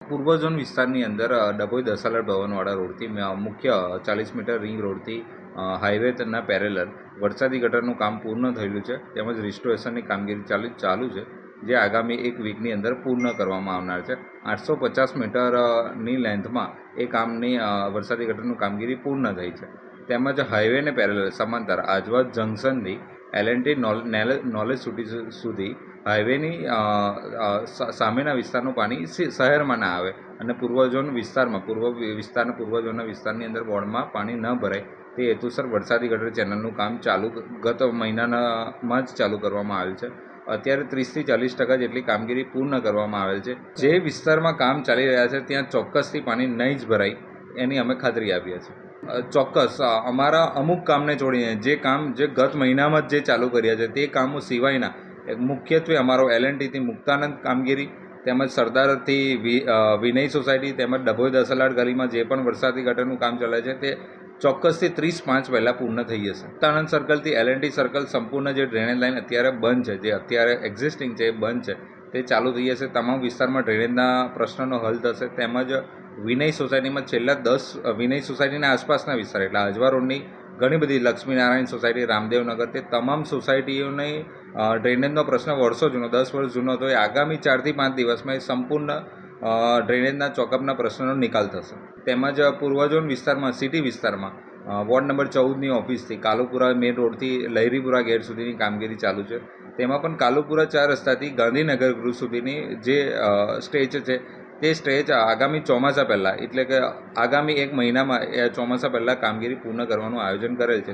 પૂર્વ ઝોન વિસ્તારની અંદર ડભોઈ દસાલડ ભવનવાળા રોડથી મુખ્ય 40 મીટર રિંગ રોડથી હાઈવેના પેરેલલ વરસાદી ગટરનું કામ પૂર્ણ થયેલું છે, તેમજ રિસ્ટોરેશનની કામગીરી ચાલુ છે, જે આગામી એક વીકની અંદર પૂર્ણ કરવામાં આવનાર છે. 850 મીટરની લેન્થમાં એ કામની વરસાદી ગટરનું કામગીરી પૂર્ણ થઈ છે. તેમજ હાઈવેને પેરેલલ સમાંતર આજવા જંકશનથી L&T નોલેજ સુધી હાઈવેની સામેના વિસ્તારનું પાણી શહેરમાં ના આવે અને પૂર્વ ઝોનના વિસ્તારની અંદર વોર્ડમાં પાણી ન ભરાય તે હેતુસર વરસાદી ગટર ચેનલનું કામ ગત મહિનામાં જ ચાલુ કરવામાં આવેલ છે. અત્યારે 30-40% જેટલી કામગીરી પૂર્ણ કરવામાં આવેલ છે. જે વિસ્તારમાં કામ ચાલી રહ્યા છે ત્યાં ચોક્કસથી પાણી નહીં જ ભરાય એની અમે ખાતરી આપીએ છીએ. ચોક્કસ અમારા અમુક કામને છોડીને જે ગત મહિનામાં જ જે ચાલુ કર્યા છે તે કામો સિવાયના મુખ્યત્વે અમારો L&Tથી મુક્તાનંદ કામગીરી તેમજ સરદારથી વિનય સોસાયટી તેમજ ડભોઈ દસાલાડ ગલીમાં જે પણ વરસાદી ગટરનું કામ ચાલે છે તે ચોક્કસથી 30/5 પહેલાં પૂર્ણ થઈ જશે. મુક્તાનંદ સર્કલથી L&T સર્કલ સંપૂર્ણ જે ડ્રેનેજ લાઇન અત્યારે બંધ છે, જે અત્યારે એક્ઝિસ્ટિંગ છે એ બંધ છે, તે ચાલુ થઈ જશે. તમામ વિસ્તારમાં ડ્રેનેજના પ્રશ્નનો હલ થશે. તેમજ વિનય સોસાયટીના આસપાસના વિસ્તાર એટલે આજવા રોડની ઘણી બધી લક્ષ્મીનારાયણ સોસાયટી, રામદેવનગર, તે તમામ સોસાયટીઓની ડ્રેનેજનો પ્રશ્ન વર્ષો જૂનો 10 વર્ષ જૂનો હતો. એ આગામી 4 થી 5 દિવસમાં એ સંપૂર્ણ ડ્રેનેજના ચોકઅપના પ્રશ્નનો નિકાલ થશે. તેમજ પૂર્વ ઝોન વિસ્તારમાં સિટી વિસ્તારમાં વોર્ડ નંબર 14ની ઓફિસથી કાલુપુરા મેઇન રોડથી લહેરીપુરા ગેટ સુધીની કામગીરી ચાલુ છે. તેમાં પણ કાલુપુરા 4 રસ્તાથી ગાંધીનગર ગૃહ સુધીની જે સ્ટ્રેચ છે તે સ્ટ્રેચ આગામી ચોમાસા પહેલાં એટલે કે આગામી એક મહિનામાં ચોમાસા પહેલાં કામગીરી પૂર્ણ કરવાનું આયોજન કરેલ છે.